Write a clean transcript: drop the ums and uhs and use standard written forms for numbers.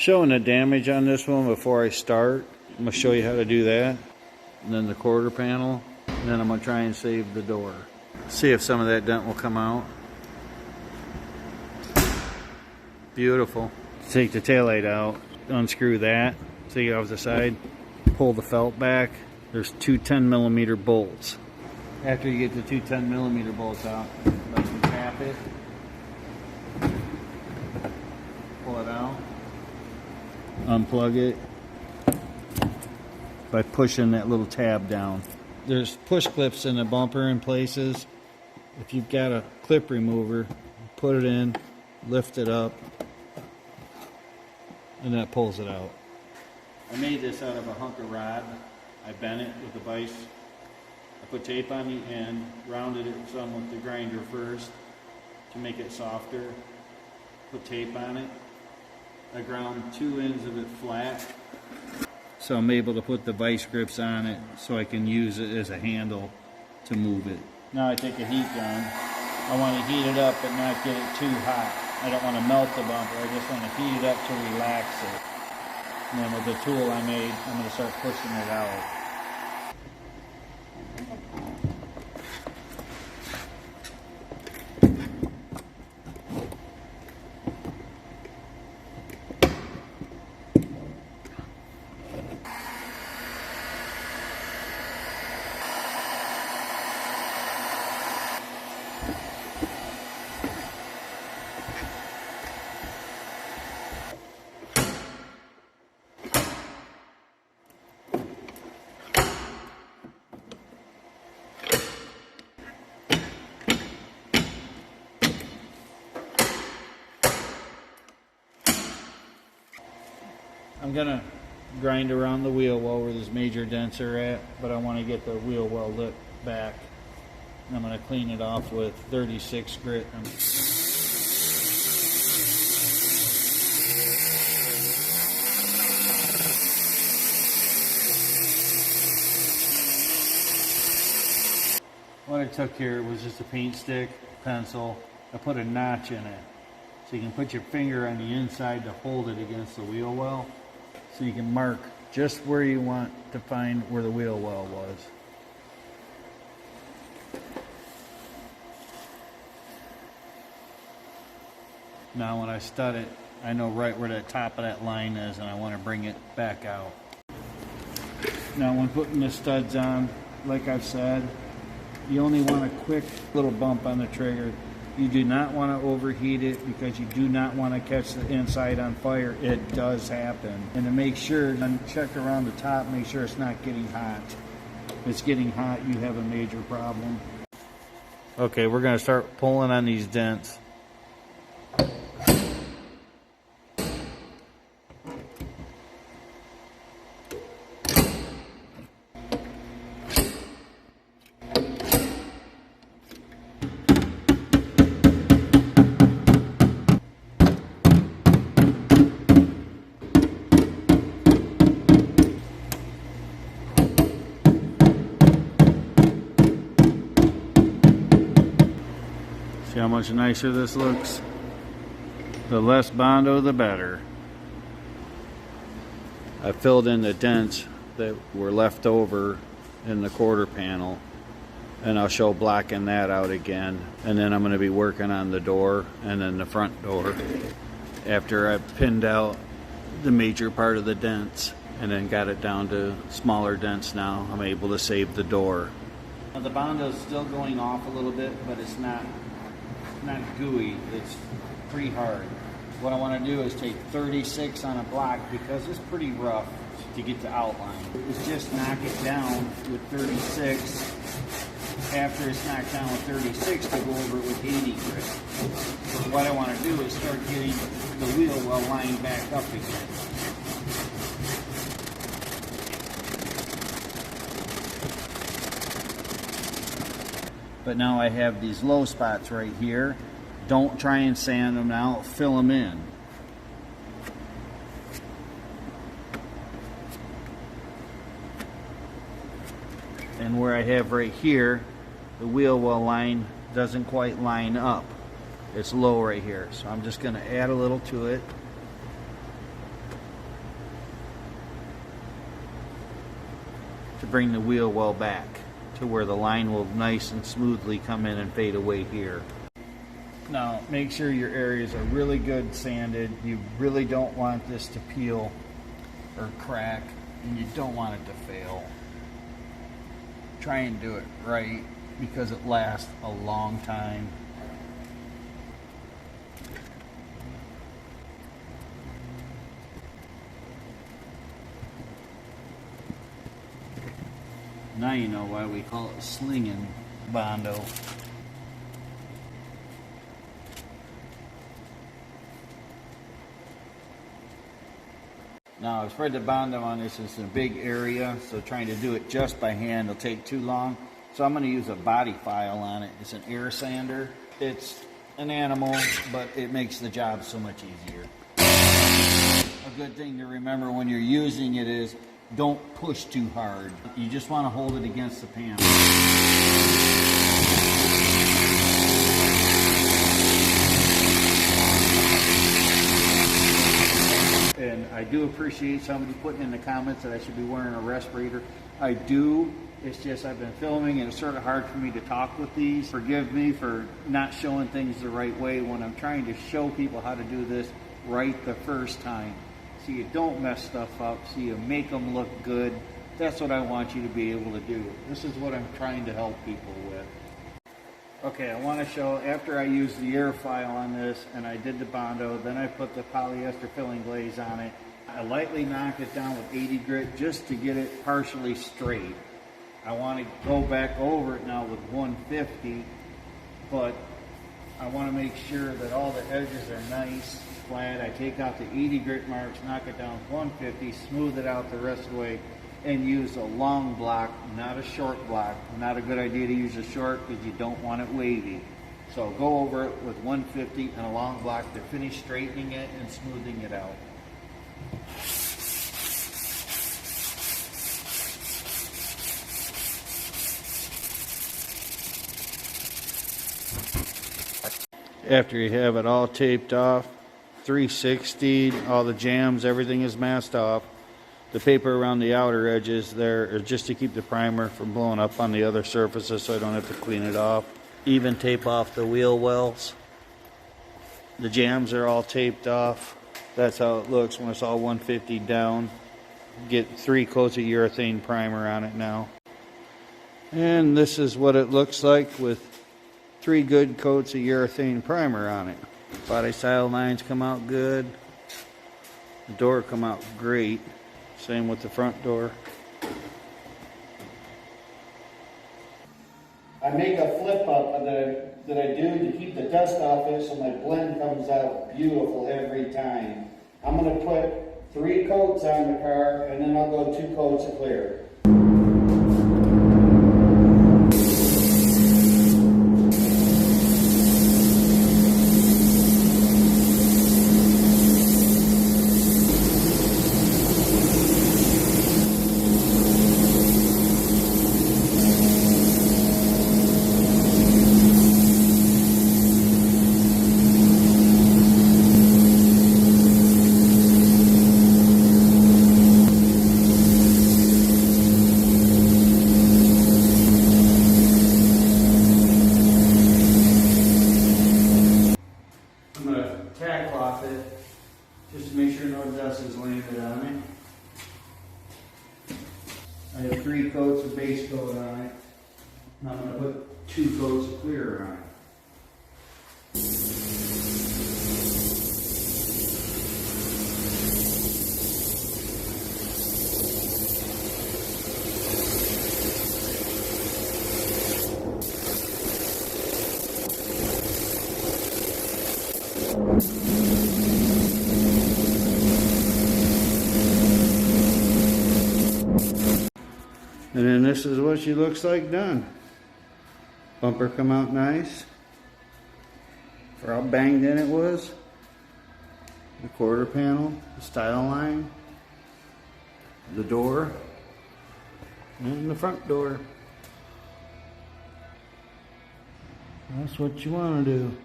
Showing the damage on this one before I start. I'm going to show you how to do that. And then the quarter panel. And then I'm going to try and save the door. See if some of that dent will come out. Beautiful. Take the taillight out. Unscrew that. Take it off the side. Pull the felt back. There's two 10mm bolts. After you get the two 10mm bolts out, let you tap it. Pull it out. Unplug it by pushing that little tab down. There's push clips in the bumper in places. If you've got a clip remover, put it in, lift it up, and that pulls it out. I made this out of a hunk of rod. I bent it with a vise. I put tape on the end, rounded it some with the grinder first to make it softer. Put tape on it. I ground two ends of it flat, so I'm able to put the vice grips on it so I can use it as a handle to move it. Now I take a heat gun. I want to heat it up but not get it too hot. I don't want to melt the bumper, I just want to heat it up to relax it. And then with the tool I made, I'm going to start pushing it out. I'm gonna grind around the wheel well where those major dents are at, but I want to get the wheel well lit back. And I'm gonna clean it off with 36 grit. What I took here was just a paint stick, pencil. I put a notch in it. So you can put your finger on the inside to hold it against the wheel well. So you can mark just where you want to find where the wheel well was. Now when I stud it, I know right where the top of that line is and I want to bring it back out. Now when putting the studs on, like I've said, you only want a quick little bump on the trigger. You do not want to overheat it because you do not want to catch the inside on fire. It does happen. And to make sure, check around the top, make sure it's not getting hot. If it's getting hot, you have a major problem. Okay, we're going to start pulling on these dents. See how much nicer this looks? The less Bondo, the better. I filled in the dents that were left over in the quarter panel, and I'll show blocking that out again. And then I'm going to be working on the door and then the front door after I've pinned out the major part of the dents and then got it down to smaller dents. Now I'm able to save the door. Now the Bondo is still going off a little bit, but it's not gooey, it's pretty hard. What I want to do is take 36 on a block because it's pretty rough to get the outline. Is just knock it down with 36. After it's knocked down with 36, to go over it with 80 grit. So what I want to do is start getting the wheel well lined back up again. But now I have these low spots right here. Don't try and sand them now, fill them in. And where I have right here, the wheel well line doesn't quite line up. It's low right here. So I'm just gonna add a little to it. to bring the wheel well back to where the line will nice and smoothly come in and fade away here. Now make sure your areas are really good sanded. You really don't want this to peel or crack, and you don't want it to fail. Try and do it right because it lasts a long time. Now you know why we call it slinging Bondo. Now I've spread the Bondo on this. It's a big area, so trying to do it just by hand will take too long. So I'm going to use a body file on it. It's an air sander. It's an animal, but it makes the job so much easier. A good thing to remember when you're using it is don't push too hard. You just want to hold it against the panel. And I do appreciate somebody putting in the comments that I should be wearing a respirator. I do. It's just I've been filming and it's sort of hard for me to talk with these. Forgive me for not showing things the right way when I'm trying to show people how to do this right the first time. So you don't mess stuff up, so you make them look good. That's what I want you to be able to do. This is what I'm trying to help people with. Okay, I want to show after I used the air file on this and I did the Bondo, then I put the polyester filling glaze on it. I lightly knocked it down with 80 grit just to get it partially straight. I want to go back over it now with 150, but I want to make sure that all the edges are nice, flat. I take out the 80 grit marks, knock it down with 150, smooth it out the rest of the way, and use a long block, not a short block. Not a good idea to use a short because you don't want it wavy. So go over it with 150 and a long block to finish straightening it and smoothing it out. After you have it all taped off, 360'd, all the jams, everything is masked off. The paper around the outer edges there is just to keep the primer from blowing up on the other surfaces so I don't have to clean it off. Even tape off the wheel wells. The jams are all taped off. That's how it looks when it's all 150 down. Get 3 coats of urethane primer on it now. And this is what it looks like with 3 good coats of urethane primer on it. Body style lines come out good. The door come out great. Same with the front door. I make a flip up that I do to keep the dust off it so my blend comes out beautiful every time. I'm going to put 3 coats on the car and then I'll go 2 coats of clear. Just to make sure no dust is landed on it. I have 3 coats of base coat on it. Now I'm going to put 2 coats of clear on it. And then this is what she looks like done. Bumper come out nice. For how banged in it was. The quarter panel, the style line, the door, and the front door. That's what you want to do.